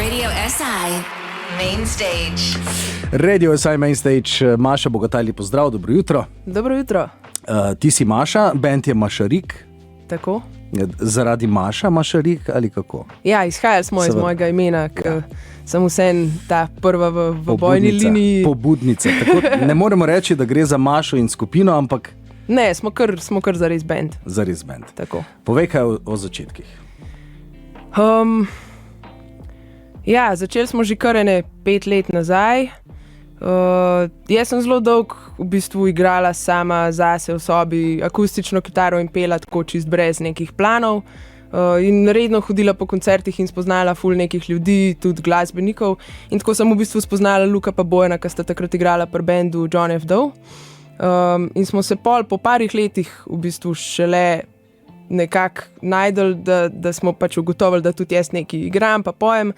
Radio SI Main Stage. Radio SI Main Stage, Maša Bogataj, pozdrav, dobro jutro. Dobro jutro. Ti si Maša, band je Mašarik. Tako. Zaradi Maša Mašarik ali kako? Ja, izhajali smo iz mojega imena, ker sem vsem ta prva v bojni liniji. Pobudnica. Tako, ne moremo reči, da gre za Mašo in skupino, ampak... Ne, smo kar zares band. Zares band. Tako. Povej kaj o začetkih. Ja, začeli smo že kar 5 let nazaj. Jaz sem zelo dolgo v bistvu igrala sama zase v sobi akustično kitaro in pela tako čist brez nekih planov. In redno hodila po koncertih in spoznala ful nekih ljudi, tudi glasbenikov. In tako sem v bistvu spoznala Luka pa Bojana, ki sta takrat igrala pri bandu John F. Doe. In smo se po parih letih v bistvu šele nekako najdel, da smo pač ugotovili, da tudi jaz nekaj igram pa pojem.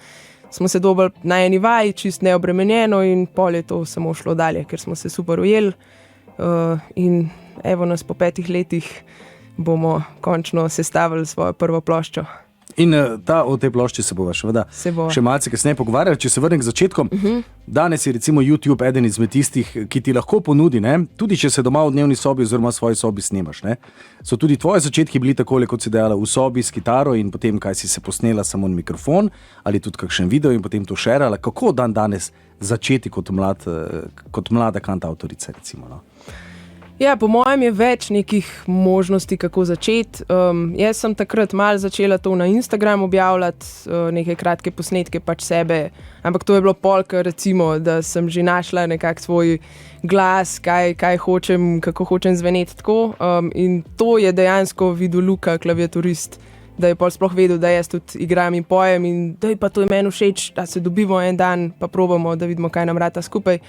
Smo se dobili na eni vaji, čist neobremenjeno in pol je to samo šlo dalje, ker smo se super ujeli. In evo nas po 5 letih bomo končno sestavili svojo prvo ploščo. In o tej plošči se bova še malce kasneje pogovarjali. Če se vrnem k začetkom, danes je recimo YouTube eden izmed tistih, ki ti lahko ponudi, ne? Tudi če se doma v dnevni sobi oziroma v svoji sobi snemaš. Ne? So tudi tvoje začetki bili takole, kot si dejala, v sobi s kitaro in potem, kaj si se posnela samo na mikrofon ali tudi kakšen video in potem to šerala. Kako danes začeti kot mlada kantavtorica, recimo? No? Ja, po mojem je več nekih možnosti, kako začeti. Jaz sem takrat malo začela to na Instagram objavljati, neke kratke posnetke pač sebe, ampak to je bilo polka, recimo, da sem že našla nekak svoj glas, kaj hočem, kako hočem zveneti tako. In to je dejansko videl Luka, klaviaturist, da je pol sploh vedel, da jaz tudi igram in pojem in da je pa to meni všeč, da se dobimo en dan, pa probamo, da vidimo, kaj nam rata skupaj.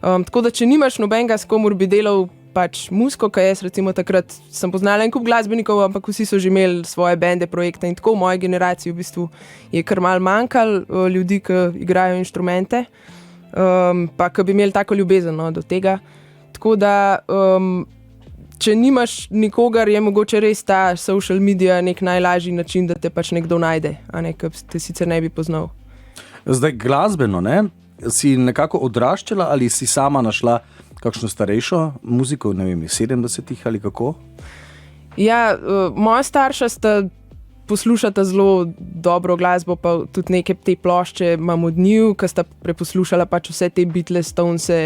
Tako da, če nimaš nobenega, s komur bi delal pač muziko, kaj jaz recimo takrat sem poznala en kup glasbenikov, ampak vsi so že imeli svoje bende, projekte in tako v moji generaciji v bistvu je kar malo manjkalo ljudi, ki igrajo inštrumente, pa ki bi imeli tako ljubezen do tega. Tako da, če nimaš nikogar, je mogoče res ta social media nek najlažji način, da te pač nekdo najde, a ne, ki te sicer ne bi poznal. Zdaj glasbeno, ne? Si nekako odraščala ali si sama našla kakšno starejšo muziko, ne vem, 70-ih ali kako? Ja, moja starša sta poslušata zelo dobro glasbo, pa tudi neke te plošče imam od njiju, ki sta preposlušala pač vse te Beatles, Stonese,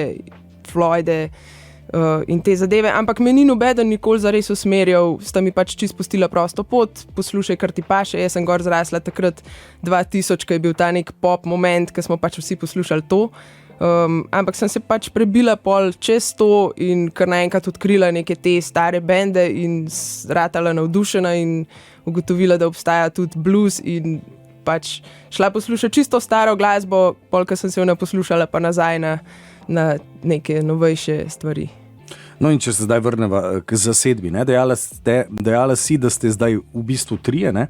Floyde in te zadeve, ampak me ni nobeden nikoli zares usmerjal, sta mi pač čisto pustila prosto pot, poslušaj, kar ti paše. Jaz sem gor zrasla takrat 2000, ko je bil ta nek pop moment, ko smo pač vsi poslušali to. Ampak sem se pač prebila pol čez to in kar naenkrat odkrila neke te stare bende in ratala navdušena in ugotovila, da obstaja tudi blues in pač šla poslušati čisto staro glasbo, pol, ko sem se jo naposlušala pa nazaj na neke novejše stvari. No in če se zdaj vrneva k zasedbi, ne? Dejala si, da ste zdaj v bistvu 3, ne?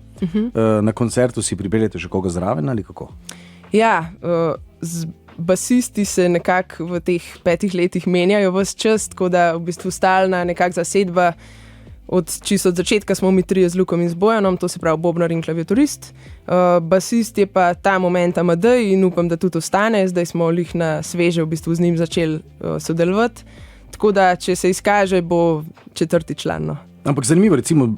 Na koncertu si pripeljete še koga zraven ali kako? Ja, basisti se nekako v teh 5 letih menjajo ves čas, tako da v bistvu stalna nekak zasedba čisto od začetka smo mi 3 z Lukom in z Bojanom, to se pravi bobnar in klaviaturist. Basist je pa ta moment Amadej in upam, da tudi ostane, zdaj smo lih na sveže v bistvu z njim začeli sodelovati, tako da če se izkaže, bo 4. član. No. Ampak zanimivo, recimo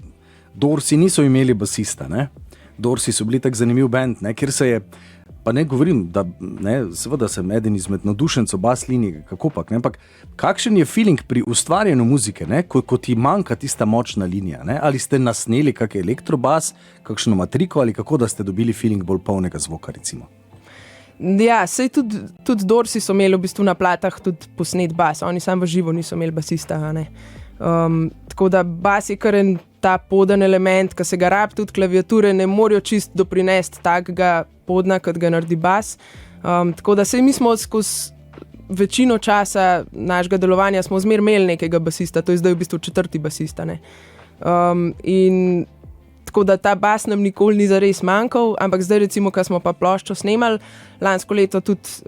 Dorsi niso imeli basista, ne? Dorsi so bili tak zanimiv band, ne? Kjer se je pa ne govorim, da ne, seveda sem eden izmed navdušencev bas linije, kako pak, ne, ampak kakšen je feeling pri ustvarjanju muzike, ne, ko ti manjka tista močna linija, ne, ali ste nasneli kak elektrobas, kakšno matriko ali kako, da ste dobili feeling bolj polnega zvoka, recimo? Ja, sej tudi Dorsi so imeli v bistvu na platah tudi posnet bas, oni sam v živo niso imeli basista, ne. Tako da bas je kar en ta poden element, ki se ga rabi, tudi klaviature ne morajo čist doprinesti takega podna, kot ga naredi bas. Tako da sej mi smo skozi večino časa našega delovanja smo zmer imeli nekega basista, to je zdaj v bistvu 4. basista. Ne? In tako da ta bas nam nikoli ni zares manjkal, ampak zdaj recimo, ko smo pa ploščo snemali, lansko leto tudi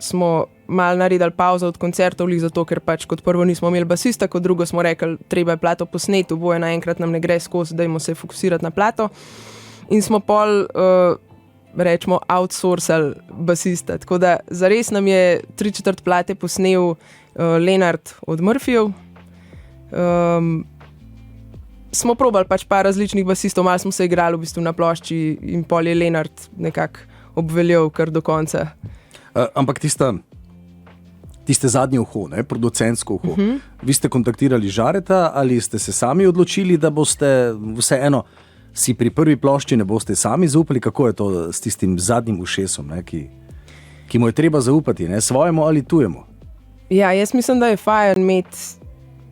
smo malo naredili pauzo od koncertov, zato ker pač kot prvo nismo imeli basista, kot drugo smo rekli, treba je plato posneti, oboje naenkrat nam ne gre skozi, dajmo se fokusirati na plato. In smo pol rečemo, outsourcali basista. Tako da zares nam je 3/4 plate posnel Lenart od Murphyjev. Smo probali pač par različnih basistov, malo smo se igrali v bistvu na plošči in pol je Lenart nekako obveljal kar do konca. Ampak tiste zadnje uho, producentsko uho. Vi ste kontaktirali Žareta ali ste se sami odločili, da boste vseeno si pri prvi plošči ne boste sami zaupali? Kako je to s tistim zadnjim ušesom, ki mu je treba zaupati, svojemu ali tujemu? Ja, jaz mislim, da je fajn imeti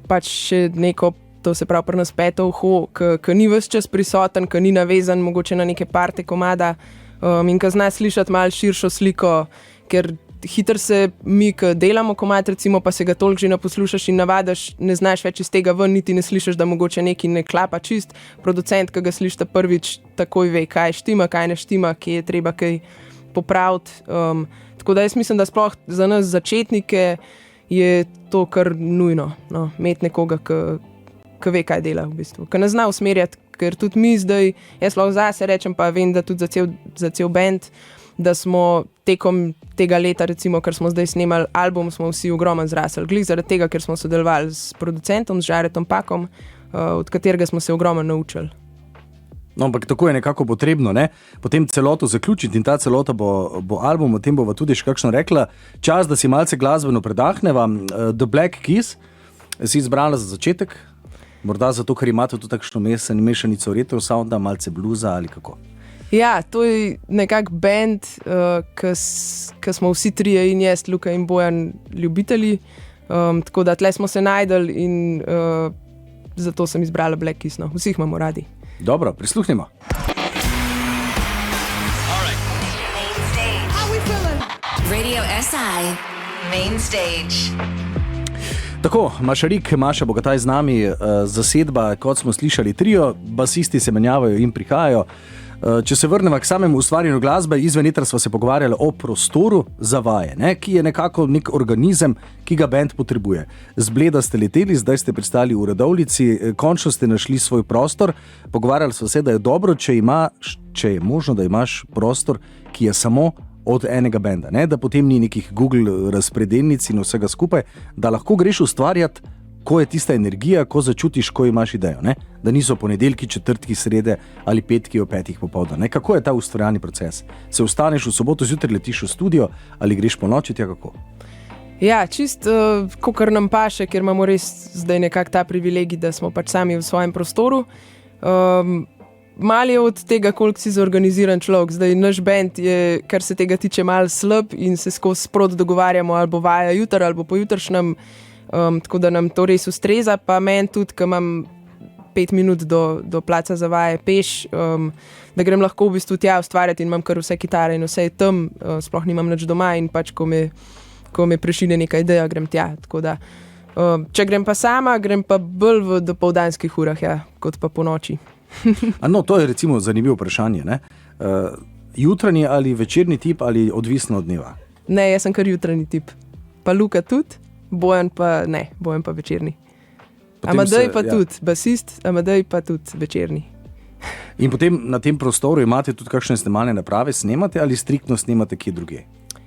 pač še neko, to se pravi pri nas peto uho, ki ni ves čas prisoten, ki ni navezan mogoče na neke parte komada in ki zna slišati malo širšo sliko, ker hitro se mi, ki delamo komad, recimo, pa se ga toliko že naposlušaš in navadaš, ne znaš več iz tega ven, niti ne slišiš, da mogoče neki ne klapa čist. Producent, ki ga slišite prvič, takoj ve, kaj štima, kaj ne štima, kje je treba kaj popraviti. Tako da jaz mislim, da sploh za nas začetnike je to kar nujno, imeti nekoga, ki ve, kaj dela v bistvu, ki ne zna usmerjati, ker tudi mi zdaj, jaz lahko zase rečem, pa vem, da tudi za cel band, da smo tekom tega leta, recimo, ker smo zdaj snemali album, smo vsi ogromno zrasli. Glih zaradi tega, ker smo sodelovali s producentom, z Žaretom Pakom, od katerega smo se ogromno naučili. No, ampak tako je nekako potrebno, potem celoto zaključiti in ta celota bo album, o tem bova tudi še kakšno rekla. Čas, da si malce glasbeno predahneva. The Black Keys si izbrala za začetek, morda zato, ker imate tudi takšno mešanico retro sounda, malce bluza ali kako? Ja, to je nekak band, ki smo vsi trije in jaz, Luka in Bojan, ljubitelji. Tako da tle smo se najdeli in zato sem izbrala Black Keys. Vsi jih imamo radi. Dobro, prisluhnimo. Radio SI, Main Stage. Tako, Mašarik, Maša Bogataj z nami, zasedba, kot smo slišali, trio, basisti se menjavajo in prihajajo. Če se vrnemo k samemu ustvarjanju glasbe, izven etra sva se pogovarjali o prostoru za vaje, ki je nekako nek organizem, ki ga band potrebuje. Z Bleda ste leteli, zdaj ste pristali v Radovljici, končno ste našli svoj prostor, pogovarjali sva se, da je dobro, če je možno, da imaš prostor, ki je samo od enega benda, da potem ni nekih Google razpredelnic in vsega skupaj, da lahko greš ustvarjati, ko je tista energija, ko začutiš, ko imaš idejo, da niso ponedeljki, četrtki, srede ali petki o 5 popoldan. Kako je ta ustvarjalni proces? Se vstaneš v soboto zjutraj, letiš v studio ali greš po noči, kako? Ja, čist, kakor nam paše, ker imamo res zdaj nekak ta privilegij, da smo pač sami v svojem prostoru. Mal je od tega, koliko si zorganiziran človek. Zdaj naš band je, kar se tega tiče, mal slab in se skozi sprot dogovarjamo, ali bo vaja jutr ali bo pojutršnjem. Tako da nam to res ustreza, pa meni tudi, ko imam 5 minut do placa za vaje peš, da grem lahko v bistvu tja ustvarjati in imam kar vse kitare in vse je tam, sploh nimam nič doma in pač, ko me prešine neka ideja, grem tja. Tako da, če grem pa sama, grem pa bolj v dopoldanskih urah, kot pa po noči. To je recimo zanimivo vprašanje, jutranji ali večerni tip ali odvisno od dneva? Ne, jaz sem kar jutranji tip. Pa Luka tudi. Bojan pa večerni. Amadej pa tudi, basist, Amadej pa tudi večerni. In potem na tem prostoru imate tudi kakšne snemalne naprave, snemate ali striktno snemate kje druge?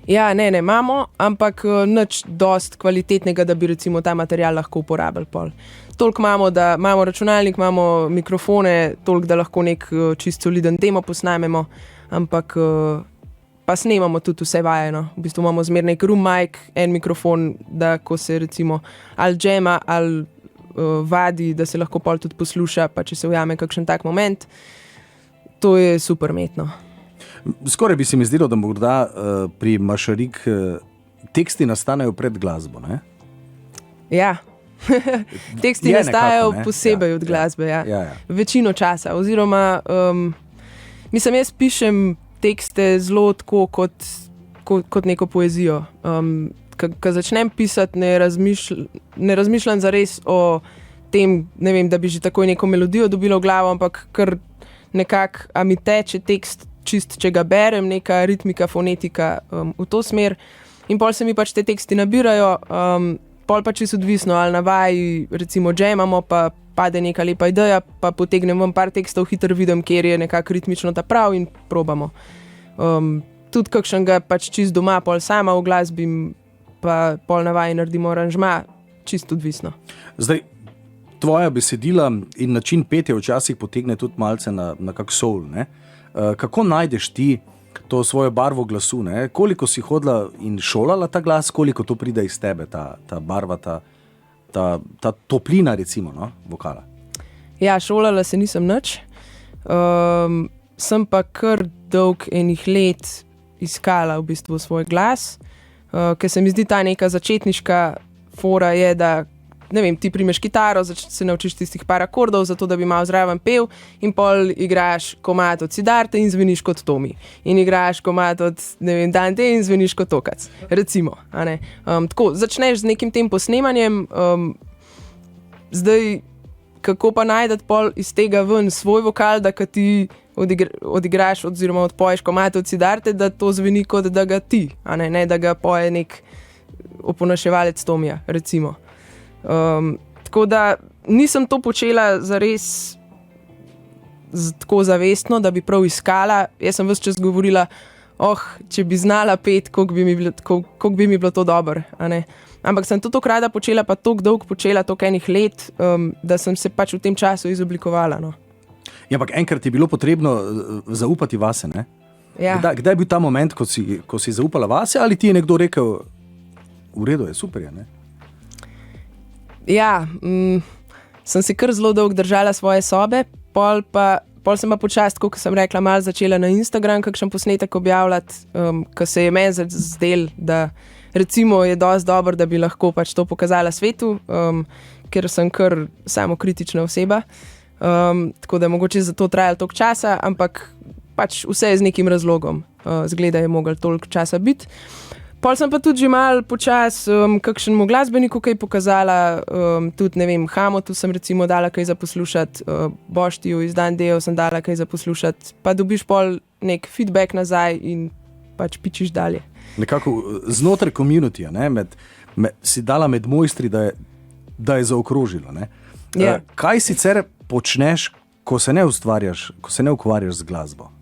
Ja, ne, imamo, ampak nič dost kvalitetnega, da bi recimo ta material lahko uporabili pol. Toliko imamo, da imamo računalnik, imamo mikrofone, toliko, da lahko nek čist soliden demo posnamemo, ampak pa snemamo tudi vse vajeno. V bistvu imamo zmer nek room mic, en mikrofon, da ko se recimo ali džema ali vadi, da se lahko pol tudi posluša, pa če se ujame kakšen tak moment, to je super metno. Skoraj bi se mi zdelo, da morda pri Mašarik teksti nastanejo pred glasbo, Ja, teksti nastajajo posebej od glasbe, Večino časa, oziroma mislim, jaz pišem tekste zelo tako kot neko poezijo. Ko začnem pisati, ne razmišljam zares o tem, ne vem, da bi že takoj neko melodijo dobila v glavo, ampak kar nekako, a mi teče tekst čist, če ga berem, neka ritmika, fonetika v to smer. In pol se mi pač te teksti nabirajo, pol pa čisto odvisno, ali na vaji recimo džemamo, pa pade neka lepa ideja, pa potegnem vam par tekstov, hitro vidim, kjer je nekako ritmično ta prav in probamo. Tudi kakšnega pač čist doma, pol sama v glasbi, pa pol navaji naredimo aranžma, čisto odvisno. Zdaj, tvoja besedila in način petja včasih potegne tudi malce na kak soul, ne? Kako najdeš ti to svojo barvo glasu, ne? Koliko si hodila in šolala ta glas, koliko to pride iz tebe, ta barva, ta toplina recimo, no? Vokala? Ja, šolala se nisem nič. Sem pa kar dolg enih let iskala v bistvu svoj glas, ker se mi zdi ta neka začetniška fora je, da ne vem, ti primeš kitaro, se naučiš tistih par akordov, zato da bi malo zraven pel in pol igraš komad od Siddharte in zveniš kot Tomi. In igraš komad od, ne vem, Dante in zveniš kot Tokac, recimo. A ne? Tako, začneš z nekim tem posnemanjem, zdaj, kako pa najdeti pol iz tega ven svoj vokal, da ka ti odigraš oziroma odpoješ komad od Siddharte, da to zveni kot da ga ti, a ne da ga poje nek oponaševalec Tomija, recimo. Tako da nisem to počela zares tako zavestno, da bi prav iskala. Jaz sem ves čas govorila, če bi znala pet, koliko bi mi bilo to dobro. Ampak sem to tako rada počela, pa tako dolgo počela, toliko enih let, da sem se pač v tem času izoblikovala. No. Ja, ampak enkrat je bilo potrebno zaupati vase, ne? Ja. Kdaj je bil ta moment, ko si zaupala vase, ali ti je nekdo rekel, v redu je, super je, ne? Ja, sem se kar zelo dolgo držala svoje sobe, pol sem pa počasi, kot sem rekla, malo začela na Instagram kakšen posnetek objavljati, ko se je meni zdel, da recimo je dosti dobro, da bi lahko pač to pokazala svetu, ker sem kar samokritična oseba, tako da mogoče za to trajalo toliko časa, ampak pač vse je z nekim razlogom, zgleda je moglo toliko časa biti. Pol sem pa tudi že malo počas kakšnemu glasbeniku kaj pokazala, tudi ne vem, Hamotu sem recimo dala kaj za poslušati, Boštiju iz Dandejo sem dala kaj za poslušati, pa dobiš pol nek feedback nazaj in pač pičiš dalje. Nekako znotraj communityja, ne, si dala med mojstri, da je zaokrožilo, ne. Ja. Kaj sicer počneš, ko se ne ukvarjaš z glasbo?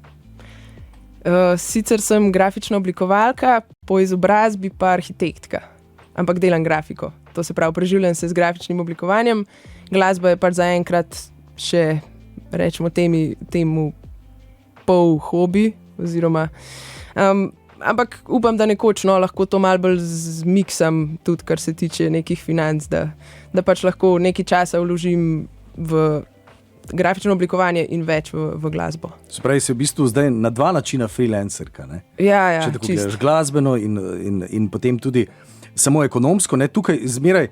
Sicer sem grafična oblikovalka, po izobrazbi pa arhitektka, ampak delam grafiko. To se pravi, preživljam se z grafičnim oblikovanjem. Glasba je pač zaenkrat še, rečemo temu pol hobi, oziroma, ampak upam, da nekoč lahko to malo bolj zmiksam, tudi kar se tiče nekih financ, da pač lahko nekaj časa vložim v grafično oblikovanje in več v glasbo. Spravi si v bistvu zdaj na dva načina freelancerka, ne? Ja, če tako gledaš glasbeno in potem tudi samo ekonomsko, ne? Tukaj zmeraj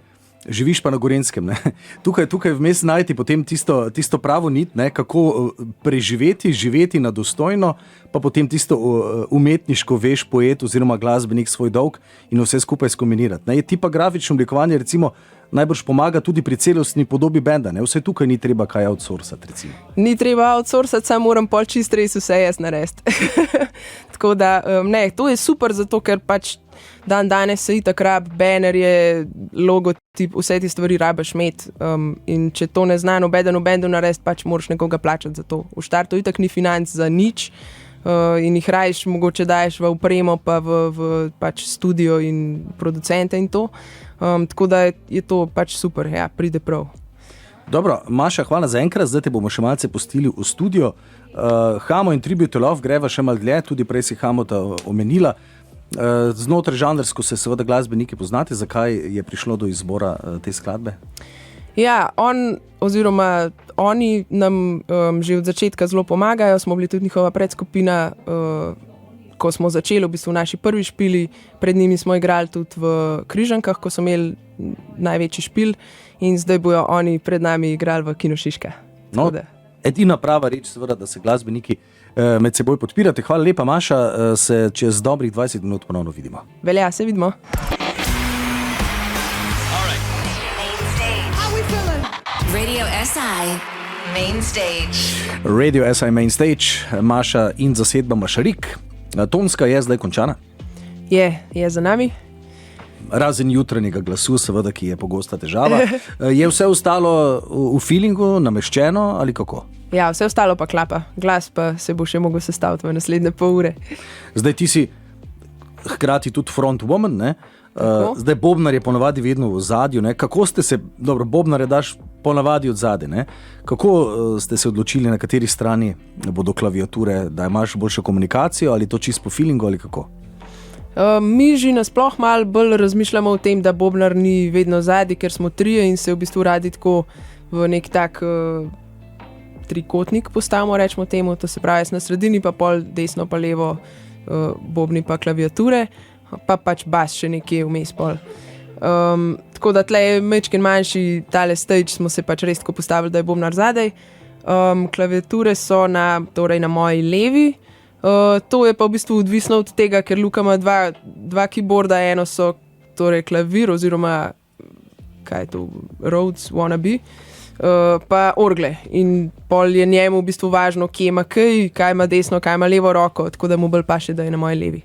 živiš pa na Gorenjskem, ne? Tukaj vmes najti potem tisto pravo nit, ne? Kako preživeti, živeti na dostojno, pa potem tisto umetniško veš poet oziroma glasbenik svoj dolg in vse skupaj skombinirati, ne? Ti pa grafično oblikovanje recimo najbrž pomaga tudi pri celostni podobi benda, ne? Vse tukaj ni treba kaj outsourcati, recimo. Ni treba outsourcati, samo moram pol čist res vse jaz narediti. Tako da, ne, to je super, zato ker pač danes se itak rab, banerje, logotip, vse te stvari rabaš imeti, in če to ne zna nobeden v bendu narediti, pač moraš nekoga plačati za to. V štartu itak ni financ za nič, in jih rajiš mogoče daješ v opremo, pa v pač studio in producente in to. Tako da je to pač super, ja, pride prav. Dobro, Maša, hvala za enkrat, zdaj te bomo še malce pustili v studio. Hamo in Tribute to Love greva še malo dlje, tudi prej si Hamota omenila. Znotraj žanrsko se seveda glasbeniki poznate, zakaj je prišlo do izbora te skladbe? Ja, oni nam že od začetka zelo pomagajo, smo bili tudi njihova predskupina, ko smo začeli v bistvu naši prvi špili, pred njimi smo igrali tudi v Križankah, ko so imeli največji špil in zdaj bojo oni pred nami igrali v Kino Šiška. No, edina prava reč seveda, da se glasbeniki med seboj podpirate. Hvala lepa, Maša, se čez dobrih 20 minut ponovno vidimo. Velja, se vidimo. Radio SI Main Stage. Radio SI Main Stage, Maša in zasedba Mašarik. Tonska je zdaj končana? Je za nami. Razen jutranjega glasu, seveda, ki je pogosta težava. Je vse ostalo v feelingu, nameščeno ali kako? Ja, vse ostalo pa klapa. Glas pa se bo še mogel sestaviti v naslednje pol ure. Zdaj ti si hkrati tudi frontwoman, ne? Zdaj bobnar je ponavadi vedno v zadju, ne? Kako ste se, dobro, bobnare daš ponavadi od zadaj, ne? Kako ste se odločili, na kateri strani bodo klaviature, da imaš boljšo komunikacijo ali to čisto po feelingu ali kako? Mi že nasploh malo bolj razmišljamo o tem, da bobnar ni vedno zadaj, ker smo trije in se v bistvu radi tako v nek tak trikotnik postavimo, rečemo temu, to se pravi, jaz na sredini, pa pol desno, pa levo, bobni pa klaviature, pa pač bas še nekje vmes pol. Tako da tle je mečken manjši tale stage, smo se pač res tako postavili, da je bobnar zadaj. Klaviature so torej na moji levi. To je pa v bistvu odvisno od tega, ker Luka ima dva keyboarda, eno so torej klavir oziroma kaj je to, Rhodes Wannabe, pa orgle. In pol je njemu v bistvu važno, kje ima kaj ima desno, kaj ima levo roko, tako da mu bolj paše, da je na moji levi.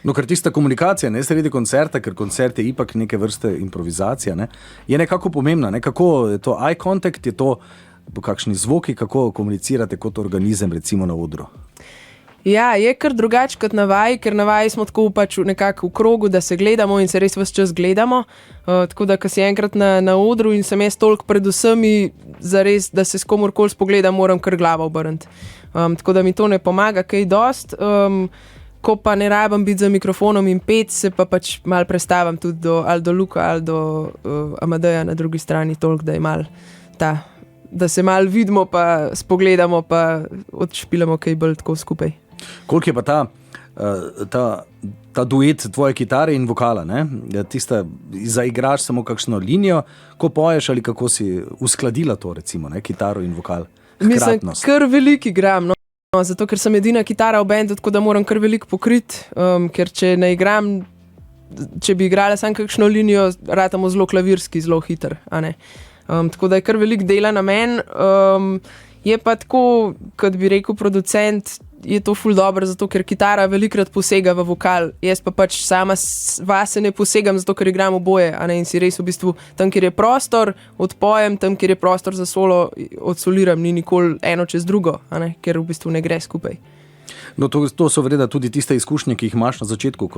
No, ker tista komunikacija, ne sredi koncerta, ker koncert je ipak neke vrste improvizacija, ne, je nekako pomembna, ne, kako je to eye contact, je to kakšni zvoki, kako komunicirate kot organizem recimo na odru? Ja, je kar drugače kot na vaji, ker na vaji smo tako pač nekako v krogu, da se gledamo in se res ves čas gledamo. Tako da, ko si enkrat na odru in sem jaz toliko pred vsemi, zares, da se s komorkoli spogledam, moram kar glavo obrniti. Tako da mi to ne pomaga kaj dost. Ko pa ne rabim biti za mikrofonom in pet, se pa pač mal prestavim tudi do Luka ali do Amadeja na drugi strani, toliko, da je mal da se mal vidimo, pa spogledamo, pa odšpilamo kaj bolj tako skupaj. Koliko je pa ta duet tvoje kitare in vokala, ne? Tista, zaigraš samo kakšno linijo, ko poješ ali kako si uskladila to recimo, ne? Kitaro in vokal? Mislim, kar veliko igram, no. Zato, ker sem edina kitara v bendu, tako da moram kar veliko pokriti, ker če ne igram, če bi igrala samo kakšno linijo, ratamo zelo klavirski, zelo hiter, a ne. Tako da je kar veliko dela na meni. Je pa tako, kot bi rekel producent, je to ful dobro, zato ker kitara velikrat posega v vokal. Jaz pa pač sama vase ne posegam, zato ker igram oboje, a ne, in si res v bistvu tam, kjer je prostor, odpojem, tam, kjer je prostor za solo, odsoliram, ni nikoli eno čez drugo, a ne, ker v bistvu ne gre skupaj. No, to so verjetno tudi tiste izkušnje, ki jih imaš na začetku,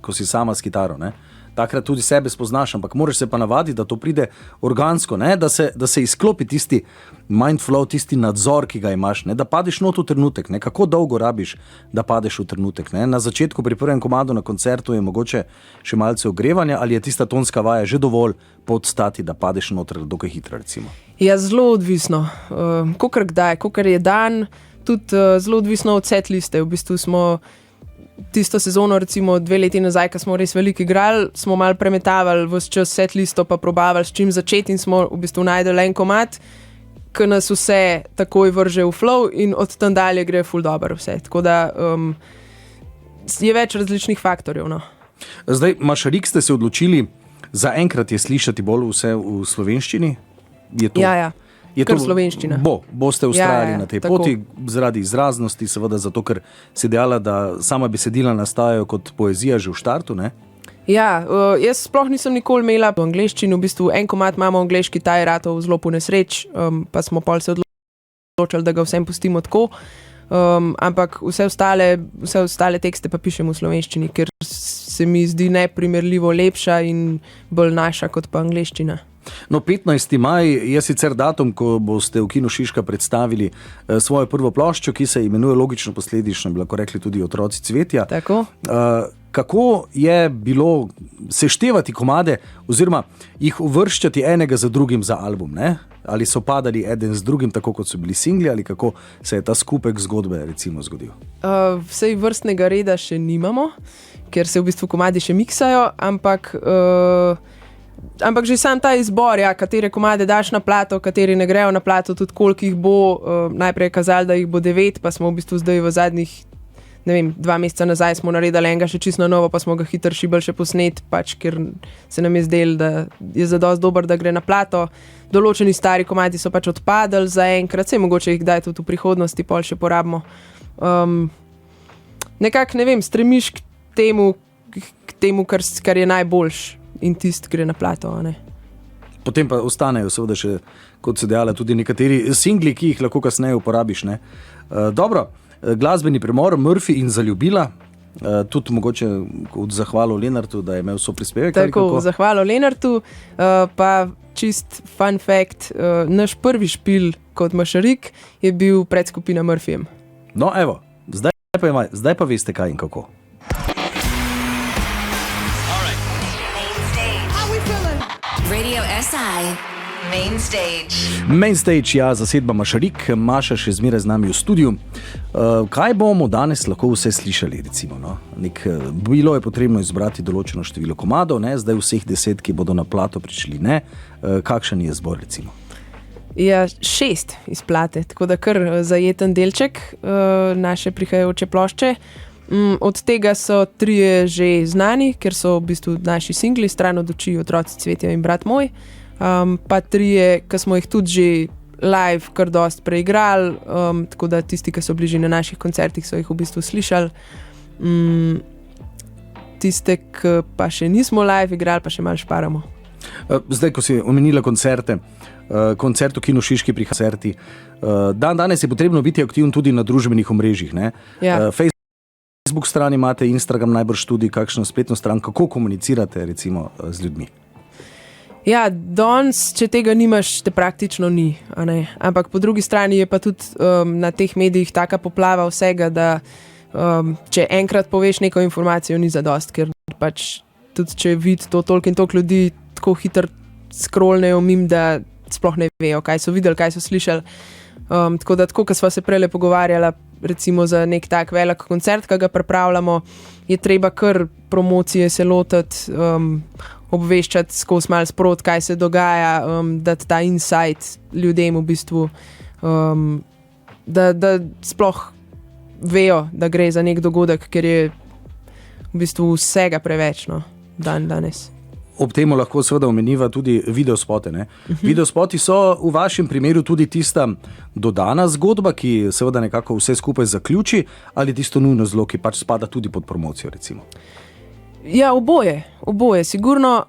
ko si sama s kitaro, ne? Takrat tudi sebe spoznaš, ampak moraš se pa navaditi, da to pride organsko, ne? Da se izklopi tisti mindflow, tisti nadzor, ki ga imaš, ne? Da padeš not v trenutek, ne? Kako dolgo rabiš, da padeš v trenutek, ne? Na začetku pri prvem komadu na koncertu je mogoče še malce ogrevanja, ali je tista tonska vaja že dovolj podstati, da padeš noter dokaj hitro, recimo? Ja, zelo odvisno. Kakor kdaj, kakor je dan, tudi zelo odvisno od setliste. V bistvu smo tisto sezono, recimo 2 leti nazaj, ko smo res veliko igrali, smo malo premetavali ves čas setlisto, pa probavali s čim začeti in smo v bistvu najdeli en komad, ki nas vse takoj vrže v flow in od tam dalje gre ful dobro vse. Tako da je več različnih faktorjev, no. Zdaj, Mašarik ste se odločili, zaenkrat je slišati bolj vse v slovenščini? Je to... Ja. Kar slovenščina. Boste ustrajali na tej poti zaradi izraznosti, seveda zato, ker si dejala, da sama besedila nastajajo kot poezija že v štartu, ne? Ja, jaz sploh nisem nikoli imela v angleščini, v bistvu en komad imamo angleški, ta je ratov zelo po nesreč, pa smo pol se odločili, da ga vsem pustimo tako, ampak vse ostale tekste pa pišem v slovenščini, ker se mi zdi neprimerljivo lepša in bolj naša kot pa angleščina. No, 15. maj je sicer datum, ko boste v Kinu Šiška predstavili svojo prvo ploščo, ki se imenuje logično posledično, bi lahko rekli tudi Otroci cvetja. Tako. Kako je bilo seštevati komade oziroma jih uvrščati enega za drugim za album, ne? Ali so padali eden z drugim, tako kot so bili singli, ali kako se je ta skupek zgodbe recimo zgodil? Vsej vrstnega reda še nimamo, ker se v bistvu komadi še miksajo, ampak že sam ta izbor, ja, katere komade daš na plato, kateri ne grejo na plato, tudi koliko jih bo, najprej je kazali, da jih bo 9, pa smo v bistvu zdaj v zadnjih, ne vem, 2 meseca nazaj smo naredili enega še čisto novo, pa smo ga hitro šibali še posnet, pač, ker se nam je zdelo, da je zadosti dober, da gre na plato. Določeni stari komadi so pač odpadali zaenkrat, saj mogoče jih kdaj tudi v prihodnosti pol še porabimo. Nekako, ne vem, stremiš k temu, kar je najboljš. In tist gre na plato, a ne? Potem pa ostanejo seveda še, kot se dejala, tudi nekateri singli, ki jih lahko kasneje uporabiš. Ne? Dobro, glasbeni premor, Murphy in Zaljubila. Tudi mogoče v zahvalo Lenartu, da je imel vso prispevek. Tako, v zahvalo Lenartu, pa čist fun fact, naš prvi špil kot Mašarik je bil pred skupina Murphyjem. No, evo, zdaj pa veste kaj in kako. Radio SI Main Stage. Main Stage, ja, zasedba Mašarik, Maša še zmeraj z nami v studiu. Kaj bomo danes lahko vse slišali, recimo? No? Bilo je potrebno izbrati določeno število komadov, ne? Zdaj vseh 10, ki bodo na plato prišli, ne? Kakšen je zbor, recimo? Ja, 6 iz plate, tako da kar zajeten delček naše prihajajoče plošče. Od tega so 3 že znani, ker so v bistvu naši singli, Stran od oči, Otroci cvetja in Brat moj. Pa 3, ki smo jih tudi že live kar dost preigrali, tako da tisti, ki so bili že na naših koncertih, so jih v bistvu slišali. Tiste, ki pa še nismo live igrali, pa še malo šparamo. Zdaj, ko si omenila koncerte, koncert v Kinu Šiški pri koncerti, danes je potrebno biti aktiven tudi na družbenih omrežjih. Ne? Ja. Facebook strani imate, Instagram najbrž tudi, kakšno spletno stran, kako komunicirate recimo z ljudmi? Ja, danes, če tega nimaš, te praktično ni. Ampak po drugi strani je pa tudi na teh medijih taka poplava vsega, da če enkrat poveš neko informacijo, ni zadost, ker pač tudi če vidi to toliko in toliko ljudi, tako hitro scrollnejo mimo, da sploh ne vejo, kaj so videli, kaj so slišali. Tako da, ko sva se prele pogovarjala, recimo za nek tak velik koncert, ki ga pripravljamo, je treba kar promocije se lotiti, obveščati skozi malo sprot, kaj se dogaja, dati ta insight ljudem v bistvu, da sploh vejo, da gre za nek dogodek, ker je v bistvu vsega preveč, no, danes. Ob temu lahko seveda omeniva tudi videospote. Ne? Videospoti so v vašem primeru tudi tista dodana zgodba, ki seveda nekako vse skupaj zaključi, ali tisto nujno zelo, ki pač spada tudi pod promocijo, recimo? Ja, oboje. Sigurno,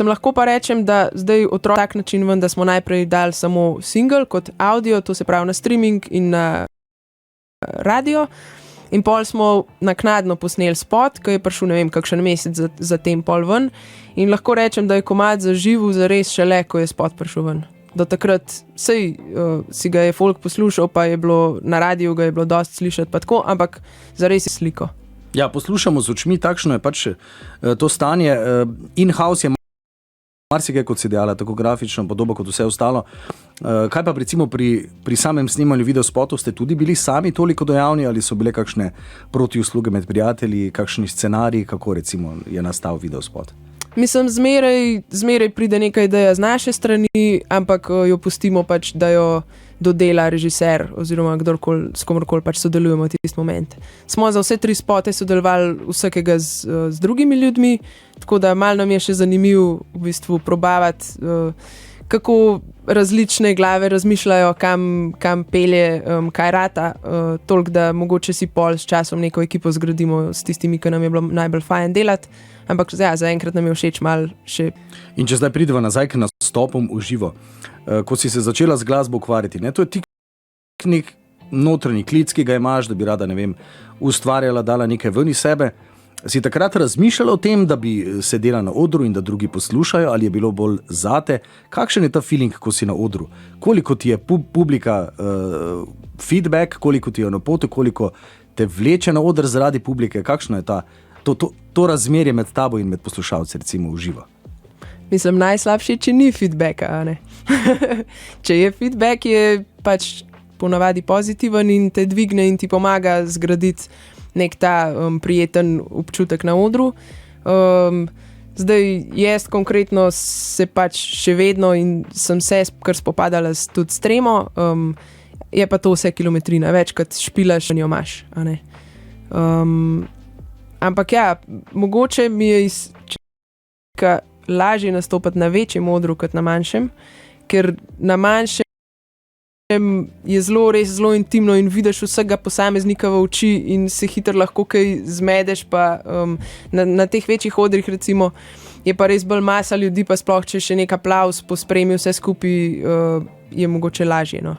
lahko pa rečem, da zdaj otrok tak način ven, da smo najprej dali samo single kot audio, to se pravi na streaming in na radio. In pol smo naknadno posneli spot, ki je prišel, ne vem, kakšen mesec za tem pol ven. In lahko rečem, da je komad zaživel zares šele, ko je spot prišel ven. Do takrat si ga je folk poslušal, pa je bilo na radiju, ga je bilo dosti slišati, pa tako, ampak zares je sliko. Ja, poslušamo z očmi, takšno je pač to stanje. In-house je marsikaj, kot si dejala, tako grafično podobo kot vse ostalo. Kaj pa recimo pri samem snimanju videospotov, ste tudi bili sami toliko dejavni ali so bile kakšne protiusluge med prijatelji, kakšni scenariji, kako recimo je nastal videospot? Mislim, zmeraj pride neka ideja z naše strani, ampak jo pustimo pač, da jo dodela režiser oziroma kdorkoli, s komorkoli pač sodelujemo v tisti moment. Smo za vse 3 spote sodelovali vsakega z drugimi ljudmi, tako da malo nam je še zanimivo v bistvu probavati, kako različne glave razmišljajo, kam pelje, kaj rata, toliko, da mogoče si pol s časom neko ekipo zgradimo s tistimi, ki nam je bilo najbolj fajn delati, ampak ja, zaenkrat nam je všeč malo še. In če zdaj prideva nazaj k nastopom v živo, ko si se začela z glasbo ukvarjati, ne, to je nek notranji klic, ki ga imaš, da bi rada, ne vem, ustvarjala, dala nekaj ven iz sebe. Si takrat razmišljala o tem, da bi sedela na odru in da drugi poslušajo, ali je bilo bolj zate? Kakšen je ta feeling, ko si na odru? Koliko ti je publika feedback, koliko ti je na potu, koliko te vleče na oder zaradi publike? Kakšno je to razmerje med tabo in med poslušalci, recimo v živo? Mislim, najslabše, če ni feedbacka, a ne? Če je feedback, je pač ponavadi pozitiven in te dvigne in ti pomaga zgraditi nek ta prijeten občutek na odru. Zdaj, jaz konkretno se pač še vedno in sem se kar spopadala tudi s tremo, je pa to vse kilometrina, večkrat špilaš in jo imaš, a ne? Ampak ja, mogoče mi je lažje nastopati na večjem odru kot na manjšem, ker na manjšem je res zelo intimno in vidiš vsega posameznika v oči in se hitro lahko kaj zmedeš, pa na teh večjih odrih recimo je pa res bolj masa ljudi, pa sploh če še nek aplavz pospremi vse skupaj, je mogoče lažje. No?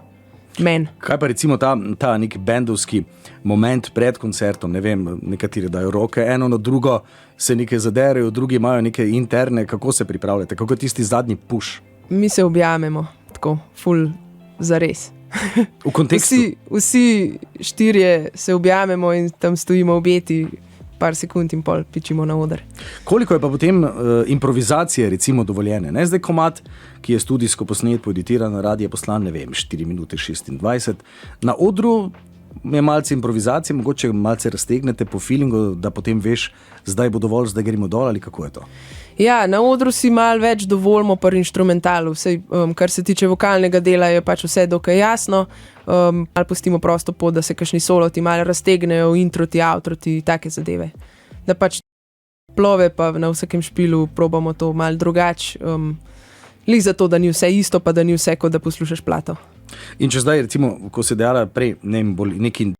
Kaj pa recimo ta nek bendovski moment pred koncertom, ne vem, nekateri dajo roke, eno na drugo se nekaj zaderejo, drugi imajo neke interne, kako se pripravljate, kako je tisti zadnji push? Mi se objamemo, tako, ful zares. V kontekstu? Vsi štirje se objamemo in tam stojimo objeti, par sekund in pol pičimo na oder. Koliko je pa potem improvizacije recimo dovoljene? Ne? Zdaj komad, ki je studijsko posnet, poeditiran na radio, poslan, ne vem, 4 minute 26. Na odru je malce improvizacije, mogoče malce raztegnete po feelingu, da potem veš, zdaj bo dovolj, zdaj gremo dol ali kako je to? Ja, na odru si malo več dovolimo pri inštrumentalu. Vsej, kar se tiče vokalnega dela, je pač vse dokaj jasno. Malo pustimo prosto pot, da se kakšni soloti malo raztegnejo, introti, outroti, take zadeve. Da pač plove pa na vsakem špilu probamo to malo drugače. Lih zato, da ni vse isto, pa da ni vse, kot da poslušaš plato. In če zdaj, recimo, ko se dejala prej, neki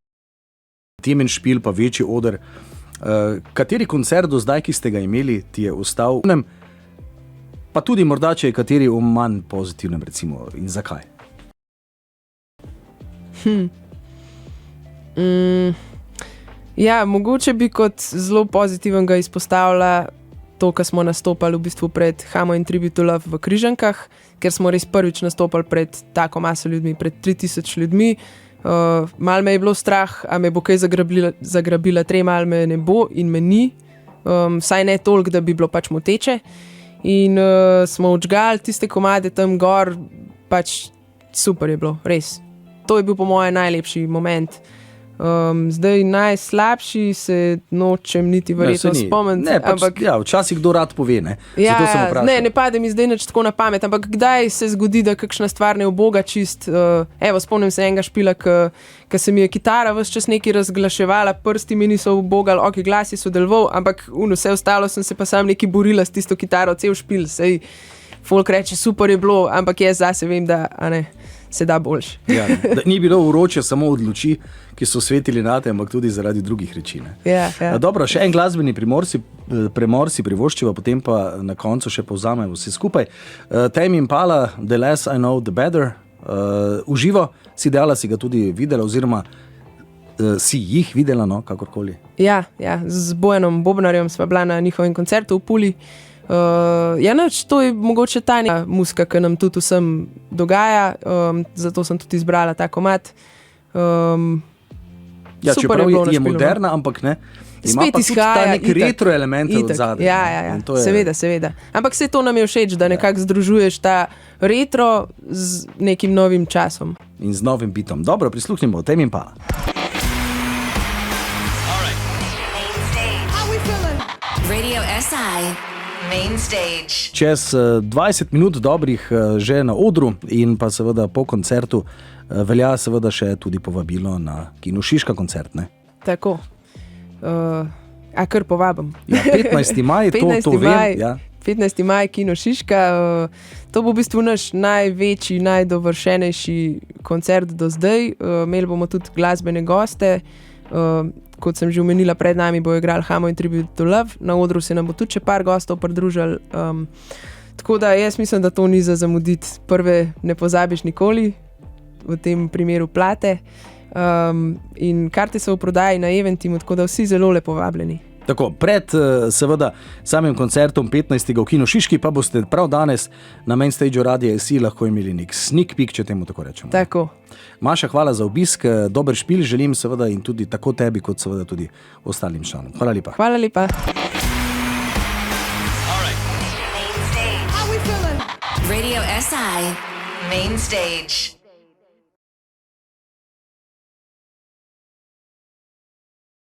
intimen špil, pa večji oder, kateri koncert do zdaj, ki ste ga imeli, ti je ostal, pa tudi morda, če je kateri v manj pozitivnem, recimo, in zakaj? Ja, mogoče bi kot zelo pozitiven ga izpostavila to, ko smo nastopali v bistvu pred Hamo in Tribute to Love v Križankah, ker smo res prvič nastopali pred tako maso ljudmi, pred 3000 ljudmi. Mal me je bilo strah, a me bo kaj zagrabila mal me ne bo in me ni. Saj ne toliko, da bi bilo pač moteče. In smo odžgali tiste komade tam gor, pač super je bilo, res. To je bil po mojem najlepši moment. Zdaj najslabši se nočem niti verjetno spomniti. Ne, pač, ampak, včasih kdo rad pove, ne? Ja, ne pade mi zdaj nič tako na pamet, ampak kdaj se zgodi, da kakšna stvar ne uboga čist. Evo, spomnim se enega špila, ko se mi je kitara ves čas nekaj razglaševala, prsti mi niso ubogali, ok, glas je sodeloval, ampak vse ostalo sem se pa sam nekaj borila s tisto kitaro, cel špil, sej folk reče, super je bilo, ampak jaz zase vem, da se da boljš. Ja, da ni bilo vroče samo od luči, ki so svetili nate, ampak tudi zaradi drugih reči. Ja. Dobro, še en glasbeni premor si privoščiva, potem pa na koncu še povzamemo vse skupaj. Tame Impala, The Less I Know, The Better. Uživo si dejala, si ga tudi videla, oziroma si jih videla, no, kakorkoli. Ja, z Bojanom Bobnarjem sva bila na njihovem koncertu v Puli. To je mogoče tajna muzika, ki nam tudi vsem dogaja, zato sem tudi izbrala ta komad. Čeprav je moderna, ampak ne. Ima spet pa tudi ta nek retro element od zadaj. Ja, seveda. Ampak vse to nam je všeč, da nekako združuješ ta retro z nekim novim časom. In z novim bitom. Dobro, prisluhnimo, Tame Impala. Radio SI. Main stage. Čez 20 minut dobrih že na odru in pa seveda po koncertu velja seveda še tudi povabilo na Kino Šiška koncert, ne? Tako. Kar povabim. Ja, 15. maj, to vem. Ja. 15. maj, Kino Šiška. To bo v bistvu naš največji, najdovršenejši koncert do zdaj. Imeli bomo tudi glasbene goste. Kot sem že omenila, pred nami bo igral Hamo in Tribute to Love, na odru se nam bo tudi še par gostov pridružili. Tako da jaz mislim, da to ni za zamuditi. Prve ne pozabiš nikoli, v tem primeru plate. In karte so v prodaji na Eventimu, tako da vsi zelo lepo vabljeni. Tako, pred seveda samim koncertom 15. v Kino Šiški pa boste prav danes na main stageu Radia SI lahko imeli nek sneak peek, če temu tako rečemo. Tako. Maša, hvala za obisk, dober špil želim seveda in tudi tako tebi, kot seveda tudi ostalim članom. Hvala lepa. Hvala lepa. Radio SI Main Stage.